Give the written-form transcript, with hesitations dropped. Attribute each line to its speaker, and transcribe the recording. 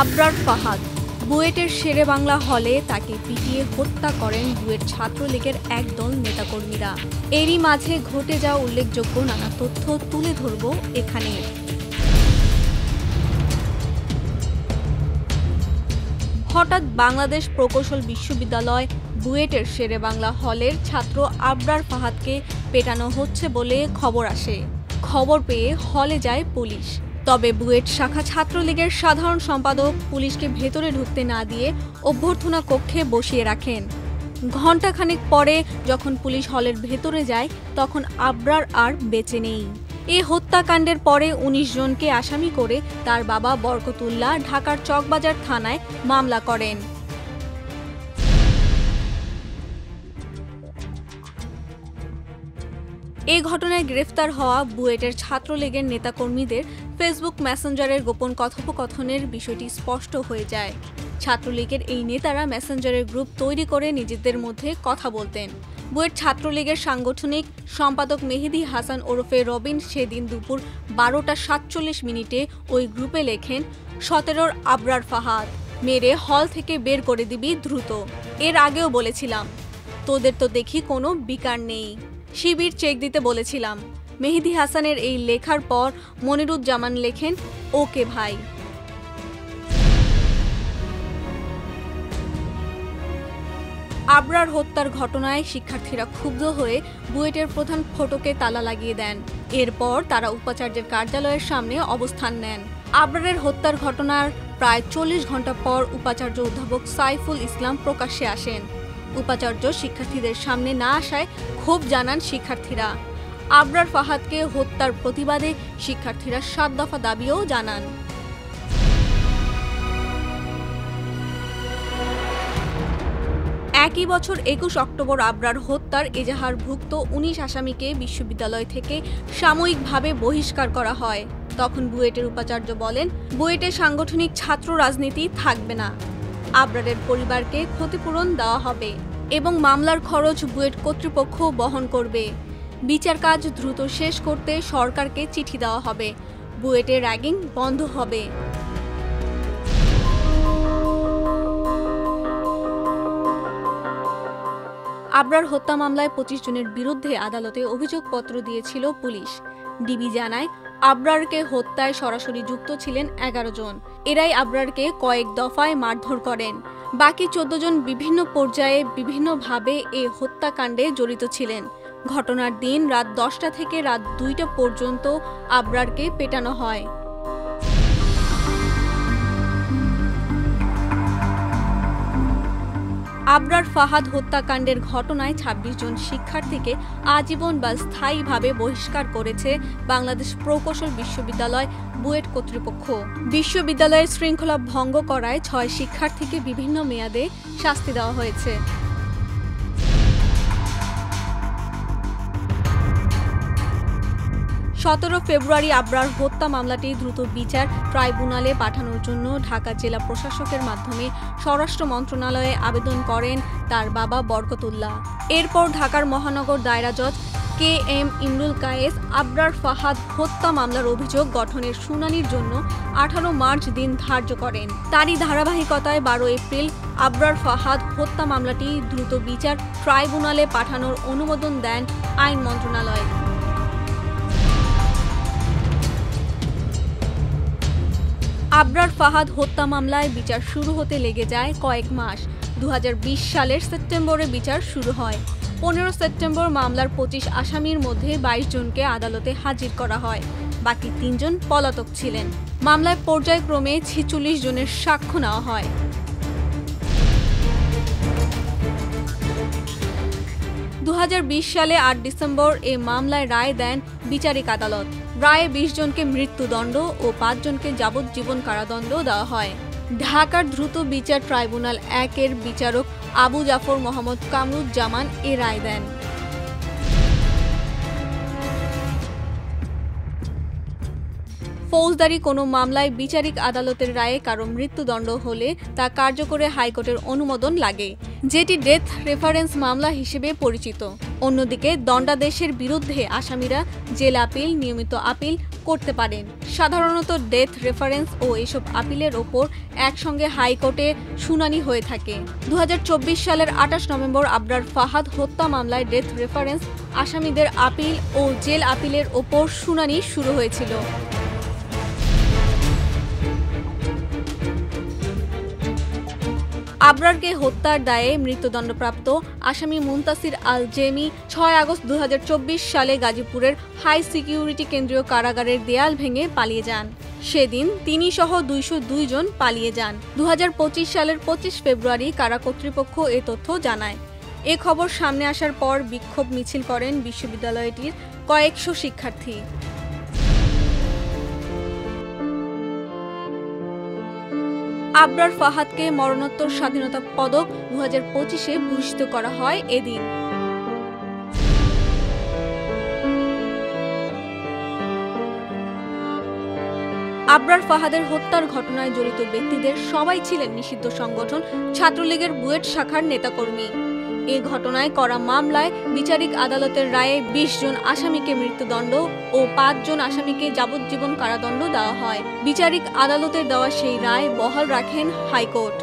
Speaker 1: আবরার ফাহাদ বুয়েটের শেরেবাংলা হলে তাকে পিটিয়ে হত্যা করেন বুয়েট ছাত্রলীগের একদল নেতাকর্মীরা। এরই মাঝে ঘটে যাওয়া উল্লেখযোগ্য নানা তথ্য তুলে ধরব এখানে। হঠাৎ বাংলাদেশ প্রকৌশল বিশ্ববিদ্যালয় বুয়েটের শেরেবাংলা হলের ছাত্র আবরার ফাহাদকে পেটানো হচ্ছে বলে খবর আসে। খবর পেয়ে হলে যায় পুলিশ। তবে বুয়েট শাখা ছাত্রলীগের সাধারণ সম্পাদক পুলিশকে ভেতরে ঢুকতে না দিয়ে অভ্যর্থনা কক্ষে বসিয়ে রাখেন। ঘণ্টাখানেক পরে যখন পুলিশ হলের ভেতরে যায় তখন আবরার আর বেঁচে নেই। এ হত্যাকাণ্ডের পরে ১৯ জনকে আসামি করে তার বাবা বরকতুল্লাহ ঢাকার চকবাজার থানায় মামলা করেন। এই ঘটনায় গ্রেফতার হওয়া বুয়েটের ছাত্রলীগের নেতাকর্মীদের ফেসবুক মেসেঞ্জারের গোপন কথোপকথনের বিষয়টি স্পষ্ট হয়ে যায়। ছাত্রলীগের এই নেতারা মেসেঞ্জারের গ্রুপ তৈরি করে নিজেদের মধ্যে কথা বলতেন। বুয়েট ছাত্রলীগের সাংগঠনিক সম্পাদক মেহেদী হাসান ওরফে রবিন সেদিন দুপুর ১২টা ৪৭ ওই গ্রুপে লেখেন, ১৭র আবরার ফাহাদ, মেরে হল থেকে বের করে দিবি দ্রুত। এর আগেও বলেছিলাম, তোদের তো দেখি কোনো বিকার নেই, শিবির চেক দিতে বলেছিলাম। মেহেদী হাসানের এই লেখার পর মনিরুজ্জামান লেখেন, ওকে ভাই। আবরার হত্যার ঘটনায় শিক্ষার্থীরা ক্ষুব্ধ হয়ে বুয়েটের প্রধান ফটকে তালা লাগিয়ে দেন। এরপর তারা উপাচার্যের কার্যালয়ের সামনে অবস্থান নেন। আবরারের হত্যার ঘটনার প্রায় ৪০ ঘণ্টা পর উপাচার্য অধ্যাপক সাইফুল ইসলাম প্রকাশ্যে আসেন। উপাচার্য শিক্ষার্থীদের সামনে না আসায় ক্ষোভ জানান শিক্ষার্থীরা। আবরার ফাহাদকে হত্যার প্রতিবাদে শিক্ষার্থীরা ৭ দফা দাবিও জানান। একই বছর ২১ অক্টোবর আবরার হত্যার এজাহারভুক্ত ১৯ আসামিকে বিশ্ববিদ্যালয় থেকে সাময়িকভাবে বহিষ্কার করা হয়। তখন বুয়েটের উপাচার্য বলেন, বুয়েটে সাংগঠনিক ছাত্র রাজনীতি থাকবে না। আবরারের পরিবারকে ক্ষতিপূরণ দেওয়া হবে এবং মামলার খরচ বুয়েট কর্তৃপক্ষ বহন করবে। বিচার কাজ দ্রুত শেষ করতে সরকারকে চিঠি দেওয়া হবে। বুয়েটে র্যাগিং বন্ধ হবে। আবরার হত্যা মামলায় ২৫ জনের বিরুদ্ধে আদালতে অভিযোগপত্র দিয়েছিল পুলিশ। ডিবি জানায়, আবরারকে হত্যায় সরাসরি যুক্ত ছিলেন ১১ জন। এরাই আবরারকে কয়েক দফায় মারধর করেন। বাকি ১৪ জন বিভিন্ন পর্যায়ে বিভিন্নভাবে এ হত্যাকাণ্ডে জড়িত ছিলেন। ঘটনার দিন রাত ১০টা থেকে রাত ২টা পর্যন্ত আবরারকে পেটানো হয়। আবরার ফাহাদ হত্যাকাণ্ডের ঘটনায় ২৬ জন শিক্ষার্থীকে আজীবন বা স্থায়ীভাবে বহিষ্কার করেছে বাংলাদেশ প্রকৌশল বিশ্ববিদ্যালয় বুয়েট কর্তৃপক্ষ। বিশ্ববিদ্যালয়ের শৃঙ্খলা ভঙ্গ করায় ৬ শিক্ষার্থীকে বিভিন্ন মেয়াদে শাস্তি দেওয়া হয়েছে। ১৭ ফেব্রুয়ারি আবরার হত্যা মামলাটি দ্রুত বিচার ট্রাইব্যুনালে পাঠানোর জন্য ঢাকা জেলা প্রশাসকের মাধ্যমে স্বরাষ্ট্র মন্ত্রণালয়ে আবেদন করেন তার বাবা বরকতুল্লাহ। এরপর ঢাকার মহানগর দায়রা জজ KM ইমরুল কায়েস আবরার ফাহাদ হত্যা মামলার অভিযোগ গঠনের শুনানির জন্য ১৮ মার্চ দিন ধার্য করেন। তারই ধারাবাহিকতায় ১২ এপ্রিল আবরার ফাহাদ হত্যা মামলাটি দ্রুত বিচার ট্রাইব্যুনালে পাঠানোর অনুমোদন দেন আইন মন্ত্রণালয়। আবরার ফাহাদ হত্যা মামলায় বিচার শুরু হতে লেগে যায় কয়েক মাস। ২০২০ সালের সেপ্টেম্বরে বিচার শুরু হয়। ১৫ সেপ্টেম্বর মামলার ২৫ আসামির মধ্যে ২২ জনকে আদালতে হাজির করা হয়। বাকি ৩ জন পলাতক ছিলেন। মামলায় পর্যায়ক্রমে ৪৬ জনের সাক্ষ্য নেওয়া হয়। ২০২০ সালে ৮ ডিসেম্বর এ মামলায় রায় দেন বিচারিক আদালত। রায়ে ২০ জনকে মৃত্যুদণ্ড ও ৫ জনকে যাবজ্জীবন কারাদণ্ড দেওয়া হয়। ঢাকার দ্রুত বিচার ট্রাইব্যুনাল ১-এর বিচারক আবু জাফর মোহাম্মদ কামরুজ্জামান এ রায় দেন। ফৌজদারি কোনো মামলায় বিচারিক আদালতের রায়ে কারো মৃত্যুদণ্ড হলে তা কার্যকরে হাইকোর্টের অনুমোদন লাগে, যেটি ডেথ রেফারেন্স মামলা হিসেবে পরিচিত। অন্যদিকে দণ্ডাদেশের বিরুদ্ধে আসামিরা জেল আপিল, নিয়মিত আপিল করতে পারেন। সাধারণত ডেথ রেফারেন্স ও এসব আপিলের ওপর একসঙ্গে হাইকোর্টে শুনানি হয়ে থাকে। 2024 সালের 28 নভেম্বর আবরার ফাহাদ হত্যা মামলায় ডেথ রেফারেন্স আসামিদের আপিল ও জেল আপিলের ওপর শুনানি শুরু হয়েছিল। আবরারকে হত্যার দায়ে মৃত্যুদণ্ডপ্রাপ্ত আসামি মুনতাসির আল জেমি 6 আগস্ট 2024 সালে গাজীপুরের হাই সিকিউরিটি কেন্দ্রীয় কারাগারের দেয়াল ভেঙে পালিয়ে যান। সেদিন তিনি সহ 202 জন পালিয়ে যান। 2025 সালের 25 ফেব্রুয়ারি কারা কর্তৃপক্ষ এ তথ্য জানায়। এ খবর সামনে আসার পর বিক্ষোভ মিছিল করেন বিশ্ববিদ্যালয়টির কয়েকশো শিক্ষার্থী। আবরার ফাহাদকে মরণোত্তর স্বাধীনতা পদক 2025-এ ভূষিত করা হয় এদিন। আবরার ফাহাদের হত্যার ঘটনায় জড়িত ব্যক্তিদের সবাই ছিলেন নিষিদ্ধ সংগঠন ছাত্রলীগের বুয়েট শাখার নেতাকর্মী। এ ঘটনায় করা মামলায় বিচারিক আদালতের রায়ে 20 জন আসামিকে মৃত্যুদণ্ড ও 5 জন আসামিকে যাবজ্জীবন কারাদণ্ড দেওয়া হয়। বিচারিক আদালতের দেওয়া সেই রায় বহাল রাখেন হাইকোর্ট।